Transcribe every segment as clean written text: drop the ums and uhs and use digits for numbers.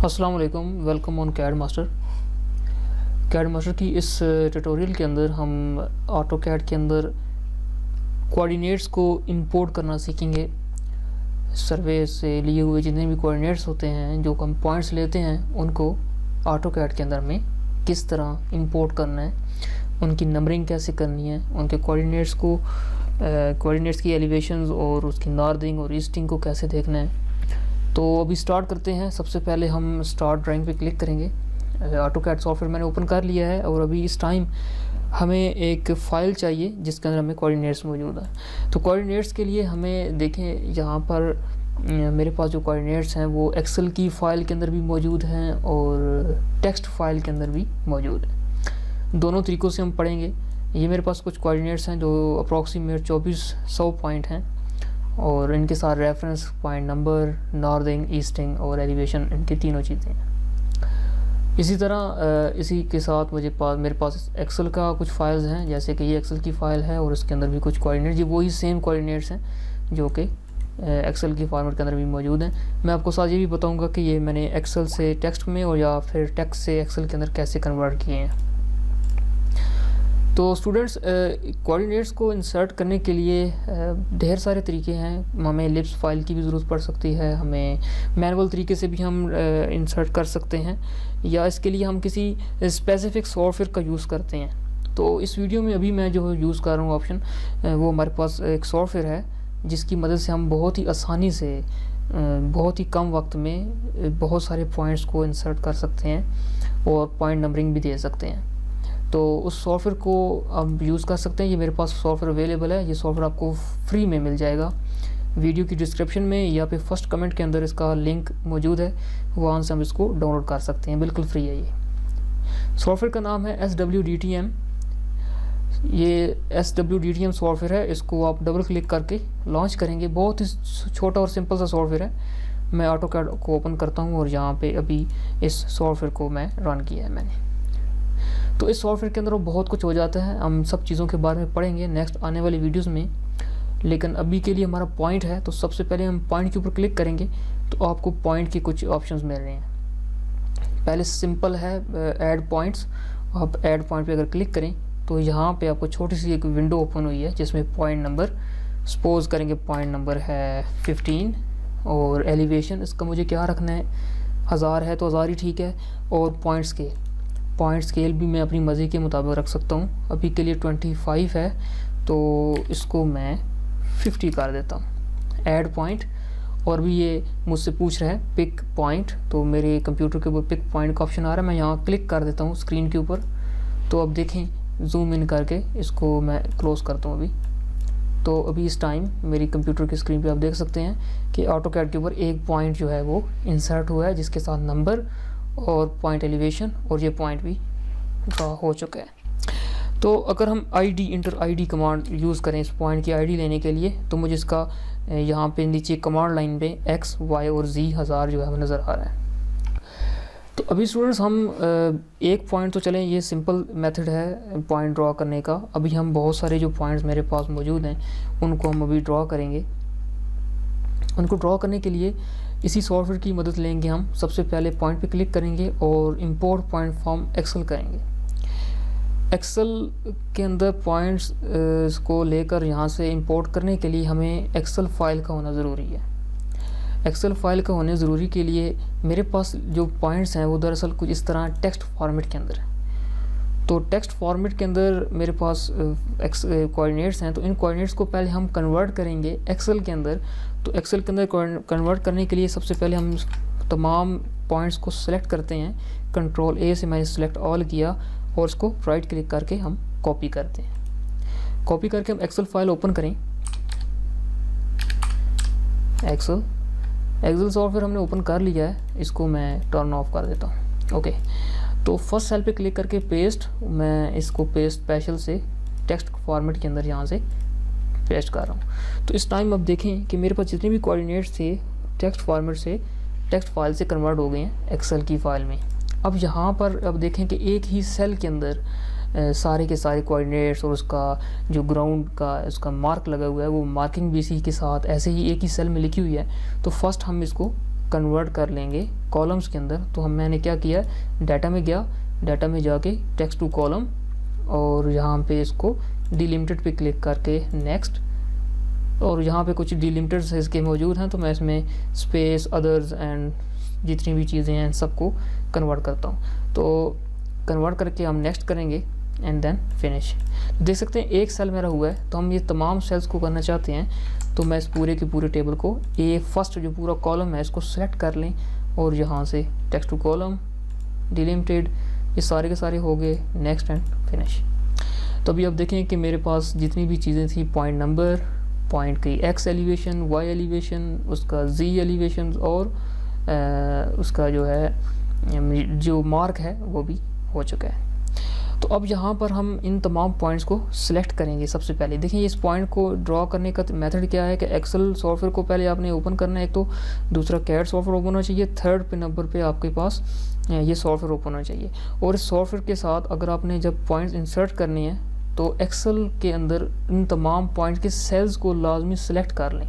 अस्सलाम वालेकुम, welcome on CAD master. CAD master की इस ट्यूटोरियल के अंदर हम ऑटो कैड के अंदर कोऑर्डिनेट्स को इंपोर्ट करना सीखेंगे। सर्वे से लिए हुए जितने भी कोऑर्डिनेट्स होते हैं, जो हम पॉइंट्स लेते हैं, उनको ऑटो कैड के अंदर में किस तरह इंपोर्ट करना है, उनकी नंबरिंग कैसे करनी है, उनके कोऑर्डिनेट्स को कोऑर्डिनेट्स की एलिवेशंस और उसकी नॉर्दरिंग और ईस्टिंग को कैसे देखना है। तो अभी स्टार्ट करते हैं। सबसे पहले हम स्टार्ट ड्राइंग पे क्लिक करेंगे। ऑटो कैड सॉफ्टवेयर मैंने ओपन कर लिया है और अभी इस टाइम हमें एक फ़ाइल चाहिए जिसके अंदर हमें कोऑर्डिनेट्स मौजूद है। तो कोऑर्डिनेट्स के लिए हमें देखें, यहाँ पर मेरे पास जो कोऑर्डिनेट्स हैं वो एक्सेल की फ़ाइल के अंदर भी मौजूद हैं और टेक्स्ट फाइल के अंदर भी मौजूद है। दोनों तरीक़ों से हम पढ़ेंगे। ये मेरे पास कुछ कोऑर्डिनेट्स हैं जो अप्रॉक्सीमेट 2400 पॉइंट हैं और इनके साथ रेफरेंस पॉइंट नंबर, नॉर्दरिंग, ईस्टिंग और एलिवेशन, इनकी तीनों चीज़ें हैं। इसी तरह इसी के साथ मेरे पास एक्सेल का कुछ फाइल्स हैं, जैसे कि ये एक्सेल की फ़ाइल है और इसके अंदर भी कुछ कोऑर्डिनेट्स, ये वही सेम कोऑर्डिनेट्स हैं जो कि एक्सेल की फॉर्मेट के अंदर भी मौजूद हैं। मैं आपको साथ ये भी बताऊंगा कि ये मैंने एक्सेल से टेक्स्ट में और या फिर टेक्स्ट से एक्सेल के अंदर कैसे कन्वर्ट किए हैं। तो स्टूडेंट्स, कोऑर्डिनेट्स को इंसर्ट करने के लिए ढेर सारे तरीके हैं। हमें लिप्स फाइल की भी ज़रूरत पड़ सकती है, हमें मैनुअल तरीके से भी हम इंसर्ट कर सकते हैं, या इसके लिए हम किसी स्पेसिफिक सॉफ्टवेयर का यूज़ करते हैं। तो इस वीडियो में अभी मैं जो यूज़ कर रहा हूँ ऑप्शन, वो हमारे पास एक सॉफ्टवेयर है जिसकी मदद से हम बहुत ही आसानी से बहुत ही कम वक्त में बहुत सारे पॉइंट्स को इंसर्ट कर सकते हैं और पॉइंट नंबरिंग भी दे सकते हैं। तो उस सॉफ्टवेयर को आप यूज़ कर सकते हैं। ये मेरे पास सॉफ्टवेयर अवेलेबल है। ये सॉफ्टवेयर आपको फ्री में मिल जाएगा। वीडियो की डिस्क्रिप्शन में या फिर फर्स्ट कमेंट के अंदर इसका लिंक मौजूद है, वहाँ से हम इसको डाउनलोड कर सकते हैं। बिल्कुल फ्री है। ये सॉफ्टवेयर का नाम है SWDTM। ये SWDTM सॉफ्टवेयर है। इसको आप डबल क्लिक करके लॉन्च करेंगे। बहुत ही छोटा और सिंपल सा सॉफ्टवेयर है। मैं ऑटो कैड को ओपन करता हूँ और यहाँ पे अभी इस सॉफ्टवेयर को मैं रन किया है मैंने। तो इस सॉफ्टवेयर के अंदर बहुत कुछ हो जाता है। हम सब चीज़ों के बारे में पढ़ेंगे नेक्स्ट आने वाली वीडियोस में, लेकिन अभी के लिए हमारा पॉइंट है। तो सबसे पहले हम पॉइंट के ऊपर क्लिक करेंगे तो आपको पॉइंट के कुछ ऑप्शंस मिल रहे हैं। पहले सिंपल है ऐड पॉइंट्स। आप ऐड पॉइंट पे अगर क्लिक करें तो यहाँ पे आपको छोटी सी एक विंडो ओपन हुई है जिसमें पॉइंट नंबर, सपोज करेंगे पॉइंट नंबर है 15 और एलिवेशन इसका मुझे क्या रखना है, 1000 है तो 1000 ही ठीक है। और पॉइंट स्केल भी मैं अपनी मर्ज़ी के मुताबिक रख सकता हूँ। अभी के लिए 25 है तो इसको मैं 50 कर देता हूँ। ऐड पॉइंट, और भी ये मुझसे पूछ रहा है पिक पॉइंट, तो मेरे कंप्यूटर के ऊपर पिक पॉइंट का ऑप्शन आ रहा है। मैं यहाँ क्लिक कर देता हूँ स्क्रीन के ऊपर। तो अब देखें, जूम इन करके इसको मैं क्लोज़ करता हूँ अभी। तो अभी इस टाइम मेरी कंप्यूटर की स्क्रीन पे आप देख सकते हैं कि ऑटो कैड के ऊपर एक पॉइंट जो है वो इंसर्ट हुआ है, जिसके साथ नंबर और पॉइंट एलिवेशन, और ये पॉइंट भी ड्रा हो चुका है। तो अगर हम इंटर आईडी कमांड यूज़ करें इस पॉइंट की आईडी लेने के लिए, तो मुझे इसका यहाँ पे नीचे कमांड लाइन पे X, Y और Z 1000 जो है वो नज़र आ रहा है। तो अभी स्टूडेंट्स हम एक पॉइंट तो चलें, ये सिंपल मेथड है पॉइंट ड्रा करने का। अभी हम बहुत सारे जो पॉइंट्स मेरे पास मौजूद हैं उनको हम अभी ड्रा करेंगे। उनको ड्रा करने के लिए इसी सॉफ्टवेयर की मदद लेंगे हम। सबसे पहले पॉइंट पे क्लिक करेंगे और इंपोर्ट पॉइंट फ्रॉम एक्सेल करेंगे। एक्सेल के अंदर पॉइंट्स को लेकर यहाँ से इंपोर्ट करने के लिए हमें एक्सेल फाइल का होना ज़रूरी है। एक्सेल फाइल का होने ज़रूरी के लिए मेरे पास जो पॉइंट्स हैं वो दरअसल कुछ इस तरह टेक्स्ट फॉर्मेट के अंदर है। तो टेक्स्ट फॉर्मेट के अंदर मेरे पास कोऑर्डिनेट्स हैं। तो इन कोऑर्डिनेट्स को पहले हम कन्वर्ट करेंगे एक्सेल के अंदर। तो एक्सेल के अंदर कन्वर्ट करने के लिए सबसे पहले हम तमाम पॉइंट्स को सिलेक्ट करते हैं। कंट्रोल A से मैंने सिलेक्ट ऑल किया और इसको राइट क्लिक करके हम कॉपी करते हैं। कॉपी करके हम एक्सेल फाइल ओपन करें। एक्सेल सॉफ्टवेयर हमने ओपन कर लिया है, इसको मैं टर्न ऑफ कर देता हूँ। ओके, तो फर्स्ट सेल पे क्लिक करके पेस्ट, मैं इसको पेस्ट स्पेशल से टेक्स्ट फॉर्मेट के अंदर यहाँ से पेस्ट कर रहा हूँ। तो इस टाइम अब देखें कि मेरे पास जितने भी कोऑर्डिनेट्स थे टेक्स्ट फॉर्मेट से टेक्स्ट फाइल से कन्वर्ट हो गए हैं एक्सेल की फ़ाइल में। अब यहाँ पर अब देखें कि एक ही सेल के अंदर सारे के सारे कोऑर्डिनेट्स और उसका जो ग्राउंड का उसका मार्क लगा हुआ है वो मार्किंग भी इसी के साथ ऐसे ही एक ही सेल में लिखी हुई है। तो फर्स्ट हम इसको कन्वर्ट कर लेंगे कॉलम्स के अंदर। तो मैंने क्या किया, डाटा में गया, डाटा में जाके टेक्स्ट टू कॉलम, और यहाँ पे इसको डिलिमिटेड पे क्लिक करके नेक्स्ट, और यहाँ पे कुछ डिलिमिटेड्स इसके मौजूद हैं, तो मैं इसमें स्पेस, अदर्स एंड जितनी भी चीज़ें हैं सबको कन्वर्ट करता हूँ। तो कन्वर्ट करके हम नेक्स्ट करेंगे एंड देन फिनिश। देख सकते हैं एक सेल मेरा हुआ है, तो हम ये तमाम सेल्स को करना चाहते हैं, तो मैं इस पूरे के पूरे टेबल को, ये फर्स्ट जो पूरा कॉलम है इसको सेलेक्ट कर लें, और यहाँ से टेक्स्ट टू कॉलम, डिलिमिटेड, ये सारे के सारे हो गए, नेक्स्ट एंड फिनिश। तो अभी आप देखें कि मेरे पास जितनी भी चीज़ें थी, पॉइंट नंबर, पॉइंट की एक्स एलिवेशन, वाई एलिवेशन, उसका जी एलिवेशन, और उसका जो है जो मार्क है वो भी हो चुका है। तो अब यहाँ पर हम इन तमाम पॉइंट्स को सिलेक्ट करेंगे। सबसे पहले देखिए इस पॉइंट को ड्रॉ करने का मेथड क्या है कि एक्सेल सॉफ्टवेयर को पहले आपने ओपन करना है, एक तो दूसरा कैड सॉफ्टवेयर ओपन होना चाहिए, थर्ड पे नंबर पे आपके पास ये सॉफ्टवेयर ओपन होना चाहिए। और इस सॉफ्टवेयर के साथ अगर आपने जब पॉइंट्स इंसर्ट करने हैं तो एक्सेल के अंदर इन तमाम पॉइंट्स के सेल्स को लाजमी सिलेक्ट कर लें।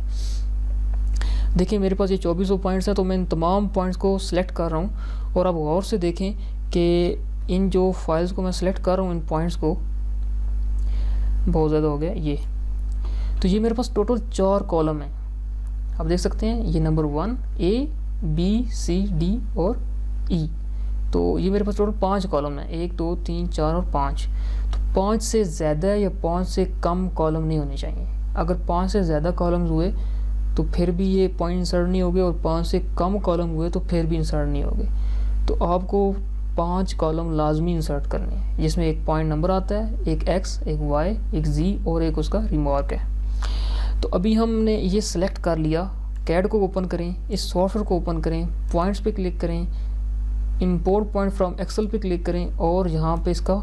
देखिए मेरे पास ये 2400 पॉइंट्स हैं, तो मैं इन तमाम पॉइंट्स को सिलेक्ट कर रहा हूँ। और अब गौर से देखें कि इन जो फाइल्स को मैं सिलेक्ट कर रहा हूँ, इन पॉइंट्स को, बहुत ज़्यादा हो गया ये, तो ये मेरे पास टोटल 4 कॉलम हैं। आप देख सकते हैं ये number 1, A, B, C, D और E, तो ये मेरे पास टोटल 5 कॉलम हैं, 1, 2, 3, 4 और 5। तो 5 से ज़्यादा या 5 से कम कॉलम नहीं होने चाहिए। अगर 5 से ज़्यादा कॉलम्स हुए तो फिर भी ये पॉइंट इंसर्ट नहीं होंगे, और 5 से कम कॉलम हुए तो फिर भी इंसर्ट नहीं होंगे। तो आपको 5 कॉलम लाजमी इंसर्ट करने हैं, जिसमें एक पॉइंट नंबर आता है, एक एक्स, एक वाई, एक जी और एक उसका रिमार्क है। तो अभी हमने ये सिलेक्ट कर लिया। कैड को ओपन करें, इस सॉफ्टवेयर को ओपन करें, पॉइंट्स पे क्लिक करें, इंपोर्ट पॉइंट फ्रॉम एक्सेल पे क्लिक करें, और यहाँ पे इसका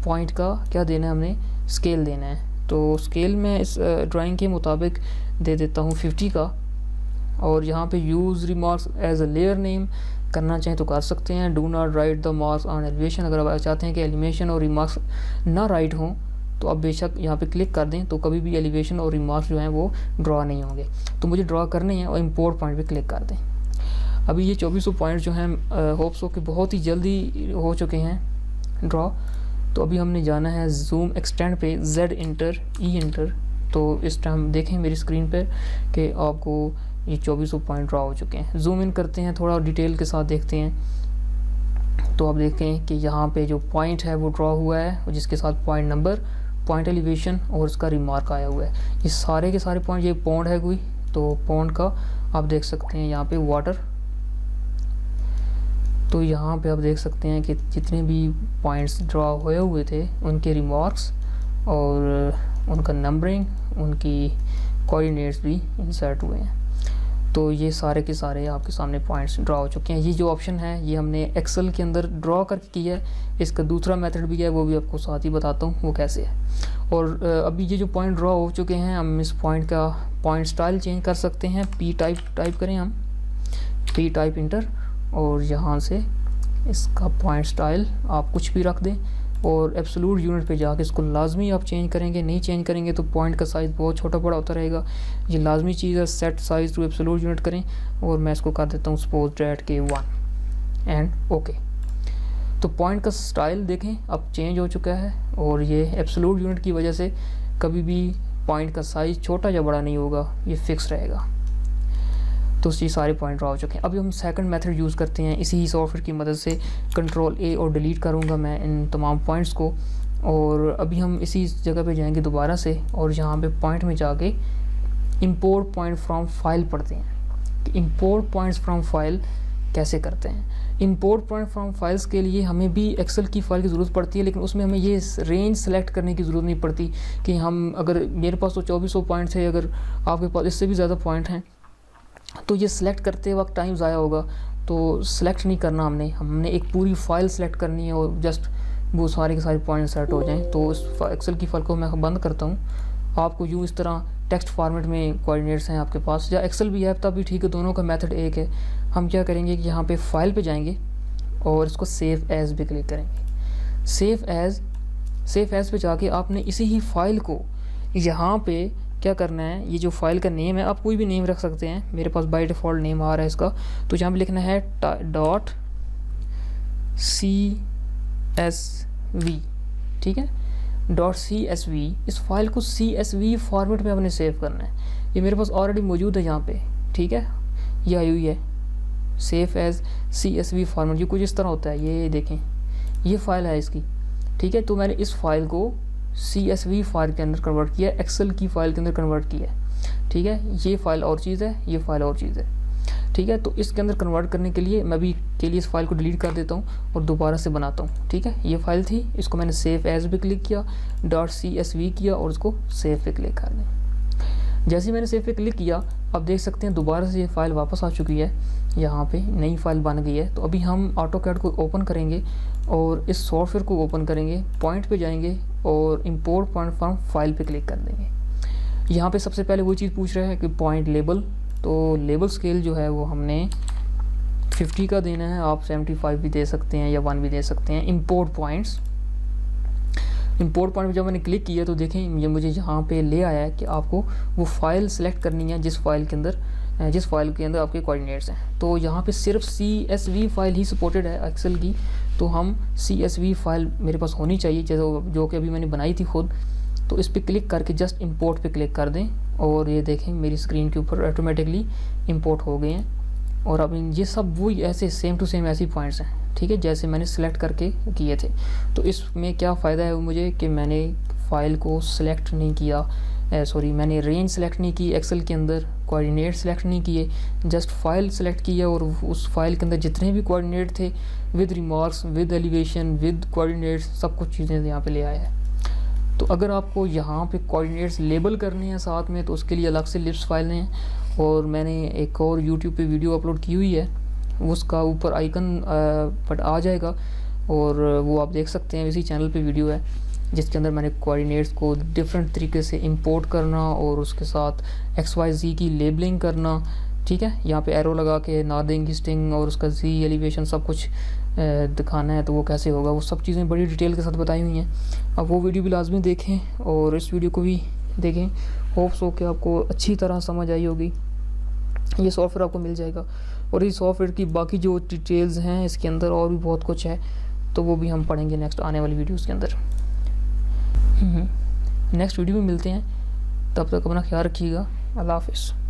पॉइंट का क्या देना है, हमने स्केल देना है। तो स्केल में इस ड्राइंग के मुताबिक दे देता हूँ 50 का, और यहाँ पे use remarks as a layer name करना चाहें तो कर सकते हैं। Do not write the marks on elevation, अगर आप चाहते हैं कि एलिवेशन और रिमार्क्स ना राइट हों तो आप बेशक यहाँ पे क्लिक कर दें, तो कभी भी एलिवेशन और रिमार्क्स जो हैं वो ड्रॉ नहीं होंगे। तो मुझे ड्रॉ करने हैं और इंपोर्ट पॉइंट पे क्लिक कर दें। अभी ये 2400 पॉइंट जो हैं होप्स हो कि बहुत ही जल्दी हो चुके हैं ड्रॉ। तो अभी हमने जाना है जूम एक्सटेंड पे, Z इंटर, E इंटर। तो इस टाइम देखें मेरी स्क्रीन पर कि आपको ये 2400 पॉइंट ड्रॉ हो चुके हैं। जूम इन करते हैं, थोड़ा डिटेल के साथ देखते हैं। तो आप देखें कि यहाँ पे जो पॉइंट है वो ड्रॉ हुआ है, जिसके साथ पॉइंट नंबर, पॉइंट एलिवेशन और उसका रिमार्क आया हुआ है। ये सारे के सारे पॉइंट, ये पॉन्ड है कोई, तो पॉन्ड का आप देख सकते हैं यहाँ पे वाटर। तो यहाँ पे आप देख सकते हैं कि जितने भी पॉइंट्स ड्रॉ हुए थे उनके रिमार्क्स और उनका नंबरिंग, उनकी कोऑर्डिनेट्स भी इंसर्ट हुए हैं। तो ये सारे के सारे आपके सामने पॉइंट्स ड्रॉ हो चुके हैं। ये जो ऑप्शन है ये हमने एक्सेल के अंदर ड्रॉ करके किया है। इसका दूसरा मेथड भी है, वो भी आपको साथ ही बताता हूँ वो कैसे है। और अभी ये जो पॉइंट ड्रॉ हो चुके हैं, हम इस पॉइंट का पॉइंट स्टाइल चेंज कर सकते हैं। P टाइप करें हम, P टाइप इंटर, और यहाँ से इसका पॉइंट स्टाइल आप कुछ भी रख दें, और एब्सोल्यूट यूनिट पे जाके इसको लाजमी आप चेंज करेंगे। नहीं चेंज करेंगे तो पॉइंट का साइज़ बहुत छोटा बड़ा होता रहेगा। ये लाजमी चीज़ है, set size to absolute unit करें, और मैं इसको कर देता हूँ सपोज डैट के 1 एंड ओके। तो पॉइंट का स्टाइल देखें अब चेंज हो चुका है, और ये एब्सोल्यूट यूनिट की वजह से कभी भी पॉइंट का साइज़ छोटा या बड़ा नहीं होगा, ये फिक्स रहेगा। तो ये सारे पॉइंट ड्रॉ हो चुके हैं। अभी हम सेकंड मेथड यूज़ करते हैं। इसी ही सॉफ्टवेयर की मदद से Ctrl+A और डिलीट करूँगा मैं इन तमाम पॉइंट्स को। और अभी हम इसी जगह पे जाएंगे दोबारा से, और यहाँ पे पॉइंट में जाके इंपोर्ट पॉइंट फ्रॉम फाइल पढ़ते हैं कि इंपोर्ट पॉइंट्स फ्रॉम फाइल कैसे करते हैं। इंपोर्ट पॉइंट फ्रॉम फाइल्स के लिए हमें भी एक्सेल की फ़ाइल की ज़रूरत पड़ती है, लेकिन उसमें हमें ये रेंज सेलेक्ट करने की ज़रूरत नहीं पड़ती कि हम, अगर मेरे पास तो 2400 पॉइंट्स है, अगर आपके पास इससे भी ज़्यादा पॉइंट हैं तो ये सिलेक्ट करते वक्त टाइम ज़ाया होगा। तो सिलेक्ट नहीं करना हमने एक पूरी फ़ाइल सेलेक्ट करनी है, और जस्ट वो सारे के सारे पॉइंट सेट हो जाएं। तो इस एक्सेल की फ़ाइल को मैं बंद करता हूँ। आपको यूँ इस तरह टेक्स्ट फॉर्मेट में कोऑर्डिनेट्स हैं आपके पास, या एक्सेल भी है तब भी ठीक है, दोनों का मेथड एक है। हम क्या करेंगे कि यहाँ पे फाइल पे जाएंगे और इसको सेव एज़ पे क्लिक करेंगे। सेव एज़ पे जाके आपने इसी ही फाइल को यहाँ पे क्या करना है, ये जो फाइल का नेम है आप कोई भी नेम रख सकते हैं, मेरे पास बाय डिफ़ॉल्ट नेम आ रहा है इसका, तो यहाँ पे लिखना है .csv, ठीक है, .csv। इस फाइल को CSV फॉर्मेट में अपने सेव करना है। ये मेरे पास ऑलरेडी मौजूद है यहाँ पे, ठीक है, ये आई हुई है सेव एज CSV फॉर्मेट। ये कुछ इस तरह होता है, ये देखें ये फाइल है इसकी, ठीक है। तो मैंने इस फाइल को CSV फाइल के अंदर कन्वर्ट किया, एक्सेल की फ़ाइल के अंदर कन्वर्ट किया, ठीक है। ये फाइल और चीज़ है, ये फाइल और चीज़ है, ठीक है। तो इसके अंदर कन्वर्ट करने के लिए मैं अभी के लिए इस फाइल को डिलीट कर देता हूँ और दोबारा से बनाता हूँ, ठीक है। ये फाइल थी, इसको मैंने सेव एज पे क्लिक किया, .csv किया और उसको सेव पे क्लिक कर दें। जैसे ही मैंने सेव पे क्लिक किया, अब देख सकते हैं दोबारा से ये फाइल वापस आ चुकी है, यहाँ पे नई फाइल बन गई है। तो अभी हम AutoCAD को ओपन करेंगे और इस सॉफ्टवेयर को ओपन करेंगे, पॉइंट पे जाएंगे और इंपोर्ट पॉइंट फ्रॉम फाइल पे क्लिक कर देंगे। यहाँ पे सबसे पहले वो चीज़ पूछ रहा है कि पॉइंट लेबल, तो लेबल स्केल जो है वो हमने 50 का देना है, आप 75 भी दे सकते हैं या 1 भी दे सकते हैं। इंपोर्ट पॉइंट पे जब मैंने क्लिक किया तो देखें ये मुझे यहाँ पे ले आया है कि आपको वो फाइल सेलेक्ट करनी है जिस फाइल के अंदर आपके कोऑर्डिनेट्स हैं। तो यहाँ पे सिर्फ CSV फाइल ही सपोर्टेड है एक्सेल की, तो हम CSV फाइल मेरे पास होनी चाहिए, जैसे जो कि अभी मैंने बनाई थी खुद। तो इस पर क्लिक करके जस्ट इंपोर्ट पे क्लिक कर दें और ये देखें मेरी स्क्रीन के ऊपर ऑटोमेटिकली इंपोर्ट हो गए हैं। और अब ये सब वही ऐसे सेम टू सेम ऐसी पॉइंट्स हैं, ठीक है, जैसे मैंने सेलेक्ट करके किए थे। तो इसमें क्या फ़ायदा है मुझे कि मैंने फ़ाइल को सिलेक्ट नहीं किया, मैंने रेंज सेलेक्ट नहीं की एक्सेल के अंदर, कोऑर्डिनेट सेलेक्ट नहीं किए, जस्ट फाइल सेलेक्ट किया और उस फाइल के अंदर जितने भी कोऑर्डिनेट थे with remarks, with elevation, with coordinates, सब कुछ चीज़ें यहाँ पे ले आया है। तो अगर आपको यहाँ पे कोऑर्डिनेट्स लेबल करने हैं साथ में, तो उसके लिए अलग से लिप्स फाइल हैं। और मैंने एक और यूट्यूब पे वीडियो अपलोड की हुई है, उसका ऊपर आइकन पर आ जाएगा और वो आप देख सकते हैं, इसी चैनल पे वीडियो है जिसके अंदर मैंने कोऑर्डिनेट्स को डिफरेंट तरीके से इंपोर्ट करना और उसके साथ XYZ की लेबलिंग करना, ठीक है। यहाँ पे एरो लगा के नॉर्दर्न ईस्टिंग और उसका Z एलिवेशन सब कुछ दिखाना है, तो वो कैसे होगा, वो सब चीज़ें बड़ी डिटेल के साथ बताई हुई हैं। अब वो वीडियो भी लाजमी देखें और इस वीडियो को भी देखें। होप्स हो कि आपको अच्छी तरह समझ आई होगी। ये सॉफ्टवेयर आपको मिल जाएगा और इस सॉफ्टवेयर की बाकी जो डिटेल्स हैं इसके अंदर और भी बहुत कुछ है, तो वो भी हम पढ़ेंगे नेक्स्ट आने वाली वीडियोस के अंदर। नेक्स्ट वीडियो में मिलते हैं, तब तक अपना ख्याल रखिएगा। अल्लाह हाफिज़।